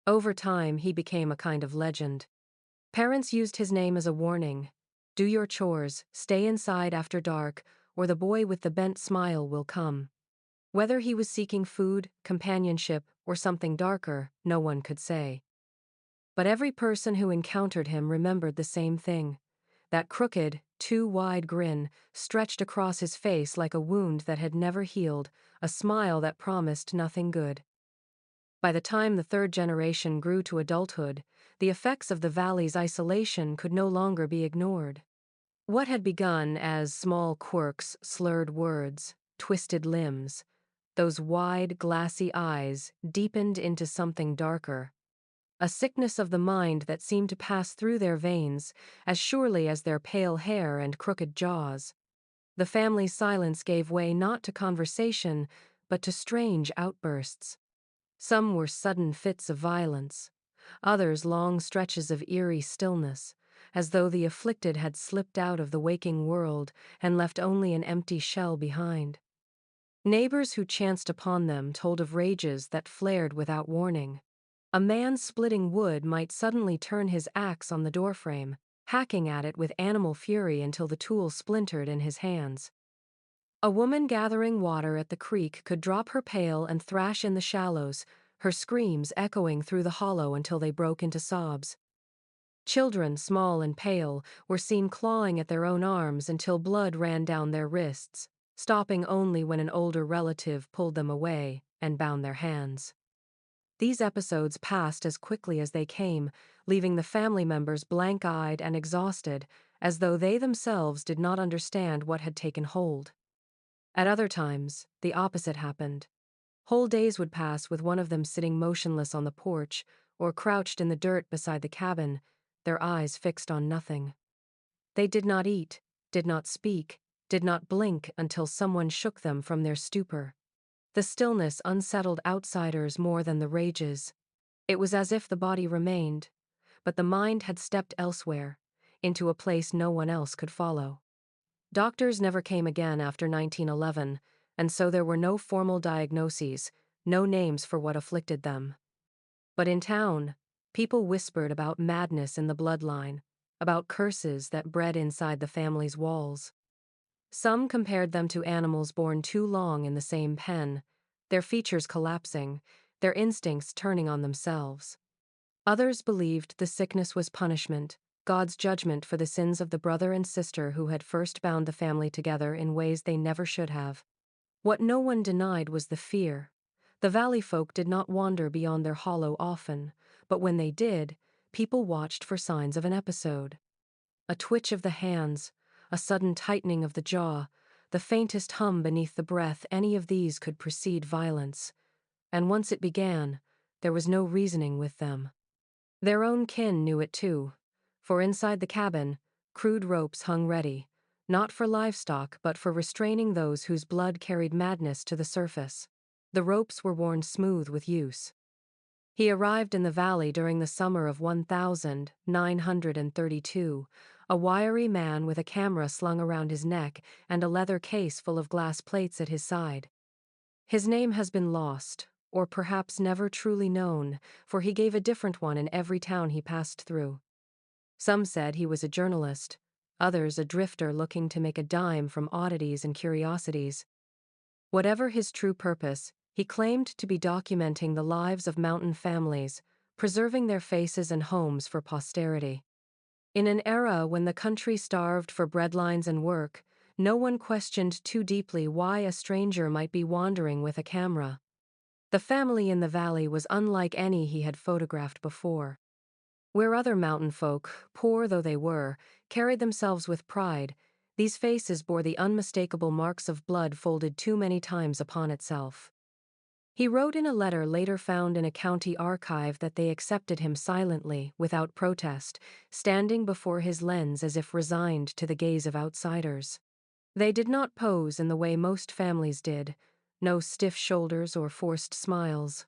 Over time, he became a kind of legend. Parents used his name as a warning. Do your chores, stay inside after dark, or the boy with the bent smile will come. Whether he was seeking food, companionship, or something darker, no one could say. But every person who encountered him remembered the same thing. That crooked, too wide grin stretched across his face like a wound that had never healed, a smile that promised nothing good. By the time the third generation grew to adulthood, the effects of the valley's isolation could no longer be ignored. What had begun as small quirks, slurred words, twisted limbs, those wide, glassy eyes deepened into something darker. A sickness of the mind that seemed to pass through their veins as surely as their pale hair and crooked jaws. The family's silence gave way not to conversation, but to strange outbursts. Some were sudden fits of violence, others long stretches of eerie stillness, as though the afflicted had slipped out of the waking world and left only an empty shell behind. Neighbors who chanced upon them told of rages that flared without warning. A man splitting wood might suddenly turn his axe on the doorframe, hacking at it with animal fury until the tool splintered in his hands. A woman gathering water at the creek could drop her pail and thrash in the shallows, her screams echoing through the hollow until they broke into sobs. Children, small and pale, were seen clawing at their own arms until blood ran down their wrists, stopping only when an older relative pulled them away and bound their hands. These episodes passed as quickly as they came, leaving the family members blank-eyed and exhausted, as though they themselves did not understand what had taken hold. At other times, the opposite happened. Whole days would pass with one of them sitting motionless on the porch or crouched in the dirt beside the cabin, their eyes fixed on nothing. They did not eat, did not speak, did not blink until someone shook them from their stupor. The stillness unsettled outsiders more than the rages. It was as if the body remained, but the mind had stepped elsewhere, into a place no one else could follow. Doctors never came again after 1911, and so there were no formal diagnoses, no names for what afflicted them. But in town, people whispered about madness in the bloodline, about curses that bred inside the family's walls. Some compared them to animals born too long in the same pen, their features collapsing, their instincts turning on themselves. Others believed the sickness was punishment, God's judgment for the sins of the brother and sister who had first bound the family together in ways they never should have. What no one denied was the fear. The valley folk did not wander beyond their hollow often, but when they did, people watched for signs of an episode. A twitch of the hands, a sudden tightening of the jaw, the faintest hum beneath the breath, any of these could precede violence. And once it began, there was no reasoning with them. Their own kin knew it too, for inside the cabin, crude ropes hung ready, not for livestock but for restraining those whose blood carried madness to the surface. The ropes were worn smooth with use. He arrived in the valley during the summer of 1932, a wiry man with a camera slung around his neck and a leather case full of glass plates at his side. His name has been lost, or perhaps never truly known, for he gave a different one in every town he passed through. Some said he was a journalist, others a drifter looking to make a dime from oddities and curiosities. Whatever his true purpose, He claimed to be documenting the lives of mountain families, preserving their faces and homes for posterity. In an era when the country starved for breadlines and work, no one questioned too deeply why a stranger might be wandering with a camera. The family in the valley was unlike any he had photographed before. Where other mountain folk, poor though they were, carried themselves with pride, these faces bore the unmistakable marks of blood folded too many times upon itself. He wrote in a letter later found in a county archive that they accepted him silently, without protest, standing before his lens as if resigned to the gaze of outsiders. They did not pose in the way most families did, no stiff shoulders or forced smiles.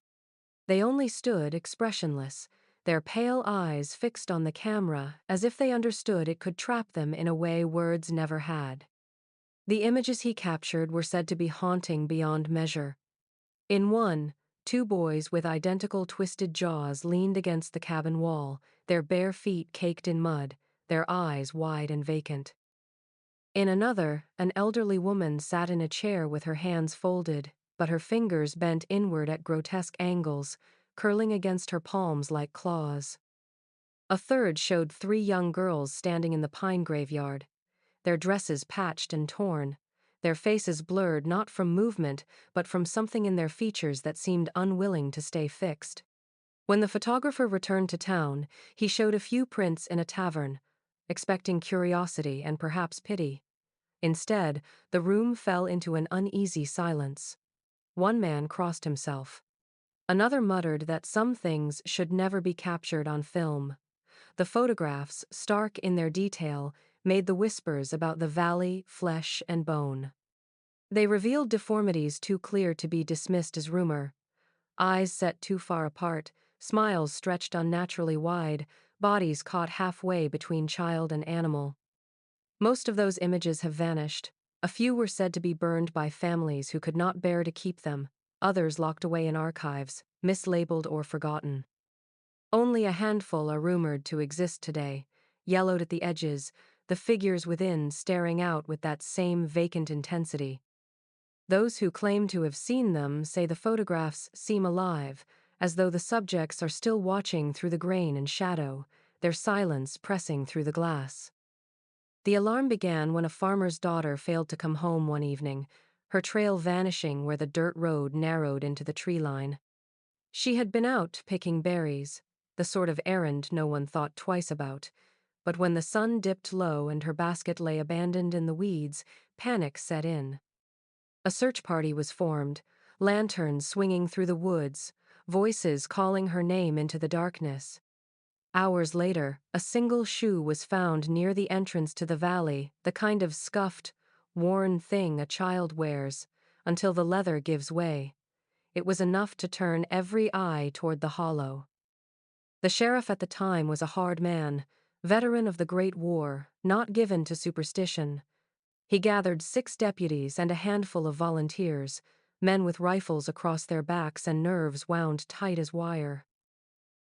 They only stood expressionless, their pale eyes fixed on the camera as if they understood it could trap them in a way words never had. The images he captured were said to be haunting beyond measure. In one, two boys with identical twisted jaws leaned against the cabin wall, their bare feet caked in mud, their eyes wide and vacant. In another, an elderly woman sat in a chair with her hands folded, but her fingers bent inward at grotesque angles, curling against her palms like claws. A third showed three young girls standing in the pine graveyard, their dresses patched and torn, their faces blurred not from movement but from something in their features that seemed unwilling to stay fixed. When the photographer returned to town, he showed a few prints in a tavern, expecting curiosity and perhaps pity. Instead, the room fell into an uneasy silence. One man crossed himself. Another muttered that some things should never be captured on film. The photographs, stark in their detail, made the whispers about the valley flesh and bone. They revealed deformities too clear to be dismissed as rumor. Eyes set too far apart, smiles stretched unnaturally wide, bodies caught halfway between child and animal. Most of those images have vanished. A few were said to be burned by families who could not bear to keep them, others locked away in archives, mislabeled or forgotten. Only a handful are rumored to exist today, yellowed at the edges, the figures within staring out with that same vacant intensity. Those who claim to have seen them say the photographs seem alive, as though the subjects are still watching through the grain and shadow, their silence pressing through the glass. The alarm began when a farmer's daughter failed to come home one evening, her trail vanishing where the dirt road narrowed into the tree line. She had been out picking berries, the sort of errand no one thought twice about, but when the sun dipped low and her basket lay abandoned in the weeds, panic set in. A search party was formed, lanterns swinging through the woods, voices calling her name into the darkness. Hours later, a single shoe was found near the entrance to the valley, the kind of scuffed, worn thing a child wears, until the leather gives way. It was enough to turn every eye toward the hollow. The sheriff at the time was a hard man, veteran of the Great War, not given to superstition. He gathered 6 deputies and a handful of volunteers, men with rifles across their backs and nerves wound tight as wire.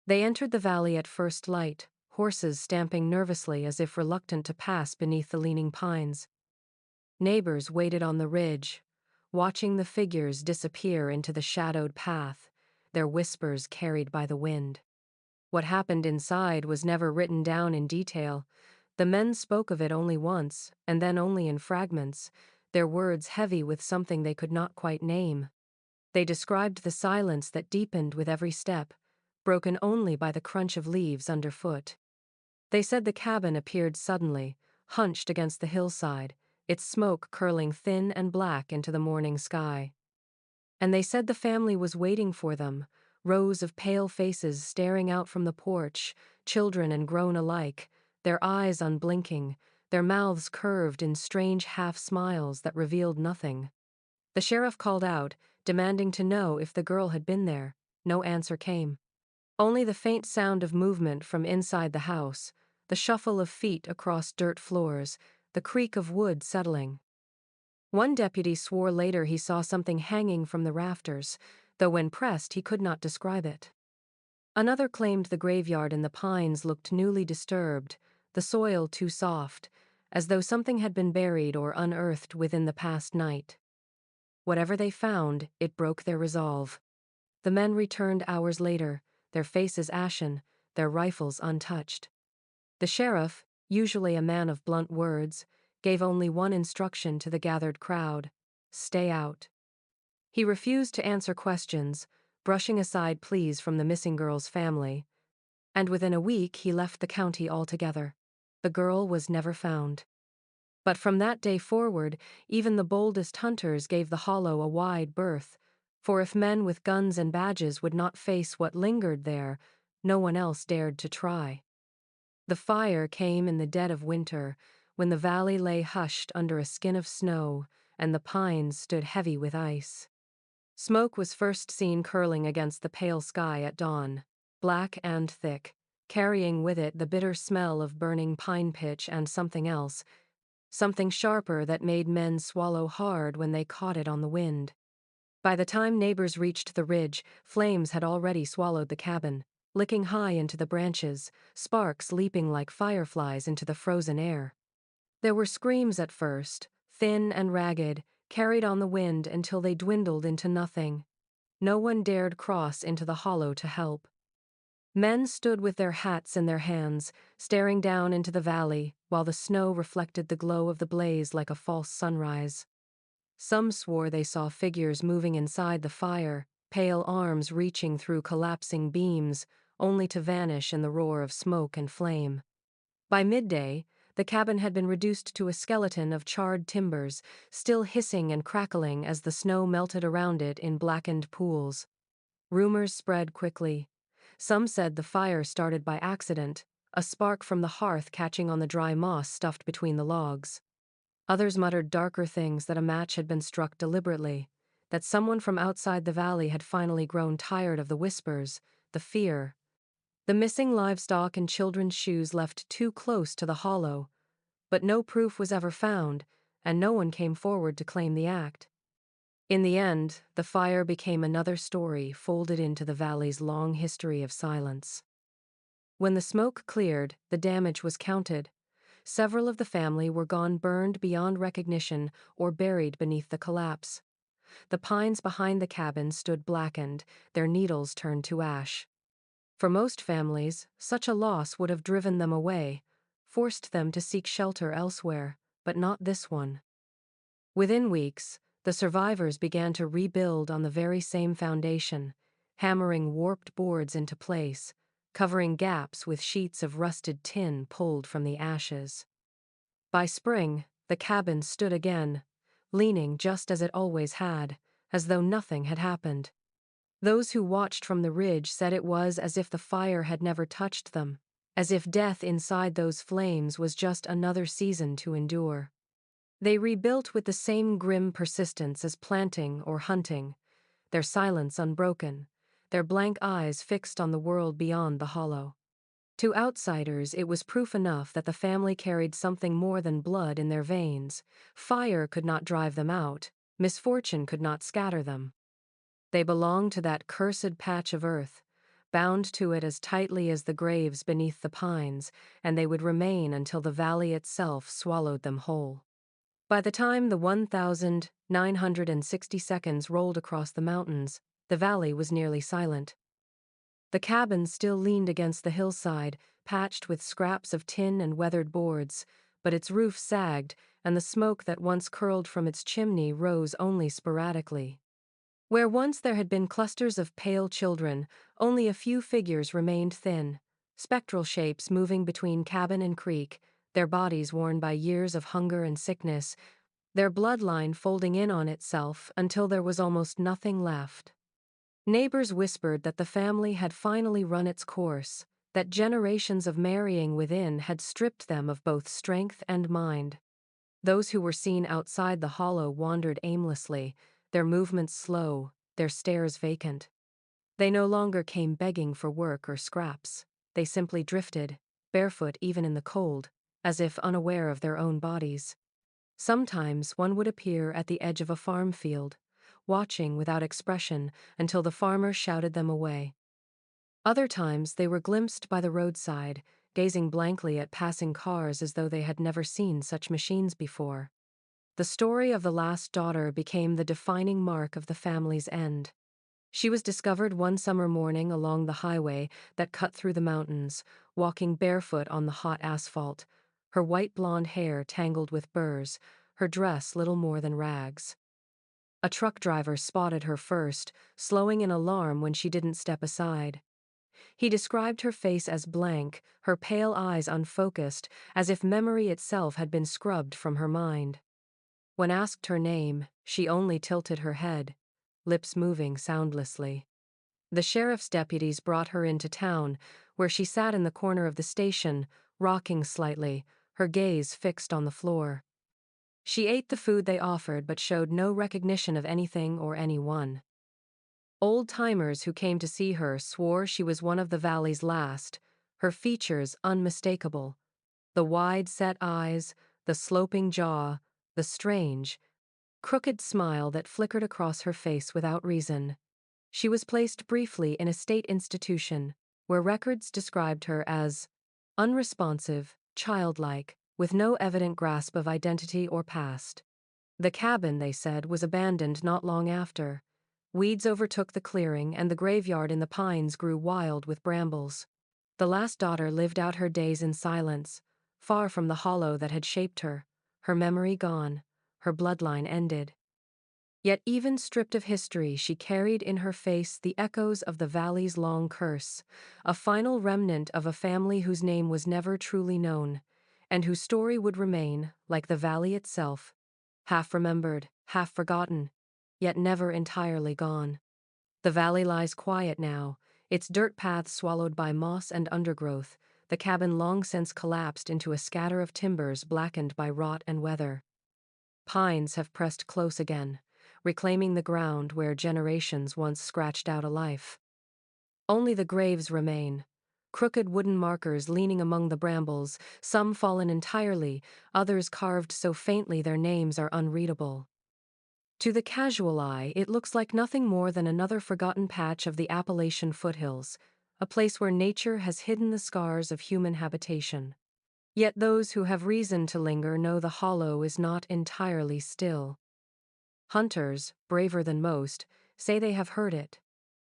They entered the valley at first light, horses stamping nervously as if reluctant to pass beneath the leaning pines. Neighbors waited on the ridge, watching the figures disappear into the shadowed path, their whispers carried by the wind. What happened inside was never written down in detail. The men spoke of it only once, and then only in fragments, their words heavy with something they could not quite name. They described the silence that deepened with every step, broken only by the crunch of leaves underfoot. They said the cabin appeared suddenly, hunched against the hillside, its smoke curling thin and black into the morning sky. And they said the family was waiting for them, rows of pale faces staring out from the porch, children and grown alike, their eyes unblinking, their mouths curved in strange half-smiles that revealed nothing. The sheriff called out, demanding to know if the girl had been there. No answer came. Only the faint sound of movement from inside the house, the shuffle of feet across dirt floors, the creak of wood settling. One deputy swore later he saw something hanging from the rafters, though when pressed he could not describe it. Another claimed the graveyard in the pines looked newly disturbed, the soil too soft, as though something had been buried or unearthed within the past night. Whatever they found, it broke their resolve. The men returned hours later, their faces ashen, their rifles untouched. The sheriff, usually a man of blunt words, gave only one instruction to the gathered crowd: stay out. He refused to answer questions, brushing aside pleas from the missing girl's family, and within a week he left the county altogether. The girl was never found. But from that day forward, even the boldest hunters gave the hollow a wide berth, for if men with guns and badges would not face what lingered there, no one else dared to try. The fire came in the dead of winter, when the valley lay hushed under a skin of snow, and the pines stood heavy with ice. Smoke was first seen curling against the pale sky at dawn, black and thick, carrying with it the bitter smell of burning pine pitch and something else, something sharper that made men swallow hard when they caught it on the wind. By the time neighbors reached the ridge, flames had already swallowed the cabin, licking high into the branches, sparks leaping like fireflies into the frozen air. There were screams at first, thin and ragged, carried on the wind until they dwindled into nothing. No one dared cross into the hollow to help. Men stood with their hats in their hands, staring down into the valley, while the snow reflected the glow of the blaze like a false sunrise. Some swore they saw figures moving inside the fire, pale arms reaching through collapsing beams, only to vanish in the roar of smoke and flame. By midday, the cabin had been reduced to a skeleton of charred timbers, still hissing and crackling as the snow melted around it in blackened pools. Rumors spread quickly. Some said the fire started by accident, a spark from the hearth catching on the dry moss stuffed between the logs. Others muttered darker things, that a match had been struck deliberately, that someone from outside the valley had finally grown tired of the whispers, the fear. The missing livestock and children's shoes left too close to the hollow, but no proof was ever found, and no one came forward to claim the act. In the end, the fire became another story folded into the valley's long history of silence. When the smoke cleared, the damage was counted. Several of the family were gone, burned beyond recognition or buried beneath the collapse. The pines behind the cabin stood blackened, their needles turned to ash. For most families, such a loss would have driven them away, forced them to seek shelter elsewhere, but not this one. Within weeks, the survivors began to rebuild on the very same foundation, hammering warped boards into place, covering gaps with sheets of rusted tin pulled from the ashes. By spring, the cabin stood again, leaning just as it always had, as though nothing had happened. Those who watched from the ridge said it was as if the fire had never touched them, as if death inside those flames was just another season to endure. They rebuilt with the same grim persistence as planting or hunting, their silence unbroken, their blank eyes fixed on the world beyond the hollow. To outsiders, it was proof enough that the family carried something more than blood in their veins. Fire could not drive them out, misfortune could not scatter them. They belonged to that cursed patch of earth, bound to it as tightly as the graves beneath the pines, and they would remain until the valley itself swallowed them whole. By the time the 1,960 seconds rolled across the mountains, the valley was nearly silent. The cabin still leaned against the hillside, patched with scraps of tin and weathered boards, but its roof sagged, and the smoke that once curled from its chimney rose only sporadically. Where once there had been clusters of pale children, only a few figures remained thin, spectral shapes moving between cabin and creek, their bodies worn by years of hunger and sickness, their bloodline folding in on itself until there was almost nothing left. Neighbors whispered that the family had finally run its course, that generations of marrying within had stripped them of both strength and mind. Those who were seen outside the hollow wandered aimlessly, their movements slow, their stares vacant. They no longer came begging for work or scraps. They simply drifted, barefoot even in the cold, as if unaware of their own bodies. Sometimes one would appear at the edge of a farm field, watching without expression until the farmer shouted them away. Other times they were glimpsed by the roadside, gazing blankly at passing cars as though they had never seen such machines before. The story of the last daughter became the defining mark of the family's end. She was discovered one summer morning along the highway that cut through the mountains, walking barefoot on the hot asphalt, her white blonde hair tangled with burrs, her dress little more than rags. A truck driver spotted her first, slowing in alarm when she didn't step aside. He described her face as blank, her pale eyes unfocused, as if memory itself had been scrubbed from her mind. When asked her name, she only tilted her head, lips moving soundlessly. The sheriff's deputies brought her into town, where she sat in the corner of the station, rocking slightly, her gaze fixed on the floor. She ate the food they offered but showed no recognition of anything or anyone. Old-timers who came to see her swore she was one of the valley's last, her features unmistakable. The wide-set eyes, the sloping jaw, the strange, crooked smile that flickered across her face without reason. She was placed briefly in a state institution, where records described her as unresponsive, childlike, with no evident grasp of identity or past. The cabin, they said, was abandoned not long after. Weeds overtook the clearing, and the graveyard in the pines grew wild with brambles. The last daughter lived out her days in silence, far from the hollow that had shaped her memory gone, her bloodline ended. Yet even stripped of history, she carried in her face the echoes of the valley's long curse, a final remnant of a family whose name was never truly known, and whose story would remain, like the valley itself, half remembered, half forgotten, yet never entirely gone. The valley lies quiet now, its dirt paths swallowed by moss and undergrowth, the cabin long since collapsed into a scatter of timbers blackened by rot and weather. Pines have pressed close again, reclaiming the ground where generations once scratched out a life. Only the graves remain, crooked wooden markers leaning among the brambles, some fallen entirely, others carved so faintly their names are unreadable. To the casual eye, it looks like nothing more than another forgotten patch of the Appalachian foothills, a place where nature has hidden the scars of human habitation. Yet those who have reason to linger know the hollow is not entirely still. Hunters, braver than most, say they have heard it.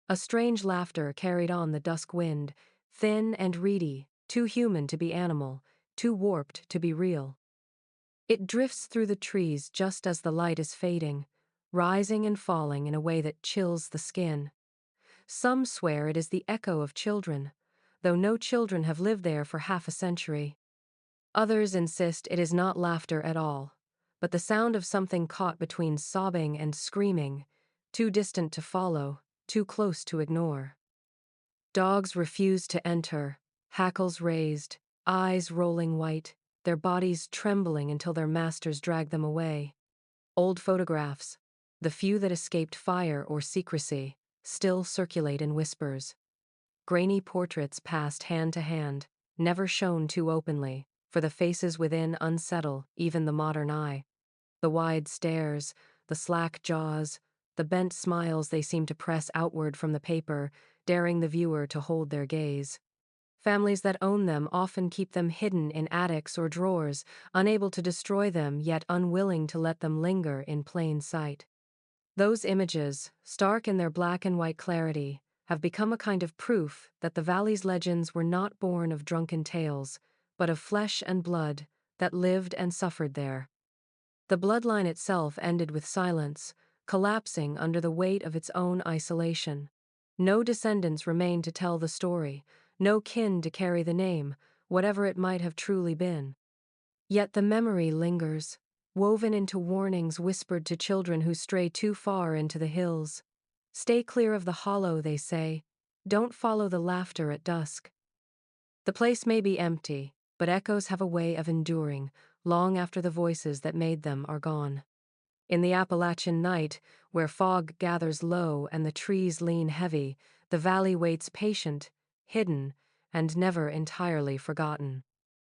A strange laughter carried on the dusk wind, thin and reedy, too human to be animal, too warped to be real. It drifts through the trees just as the light is fading, rising and falling in a way that chills the skin. Some swear it is the echo of children, though no children have lived there for half a century. Others insist it is not laughter at all, but the sound of something caught between sobbing and screaming, too distant to follow, too close to ignore. Dogs refuse to enter, hackles raised, eyes rolling white, their bodies trembling until their masters drag them away. Old photographs, the few that escaped fire or secrecy, still circulate in whispers. Grainy portraits passed hand to hand, never shown too openly, for the faces within unsettle even the modern eye. The wide stares, the slack jaws, the bent smiles they seem to press outward from the paper, daring the viewer to hold their gaze. Families that own them often keep them hidden in attics or drawers, unable to destroy them yet unwilling to let them linger in plain sight. Those images, stark in their black and white clarity, have become a kind of proof that the valley's legends were not born of drunken tales, but of flesh and blood that lived and suffered there. The bloodline itself ended with silence, collapsing under the weight of its own isolation. No descendants remained to tell the story, no kin to carry the name, whatever it might have truly been. Yet the memory lingers, woven into warnings whispered to children who stray too far into the hills. Stay clear of the hollow, they say. Don't follow the laughter at dusk. The place may be empty, but echoes have a way of enduring, long after the voices that made them are gone. In the Appalachian night, where fog gathers low and the trees lean heavy, the valley waits patient, hidden, and never entirely forgotten.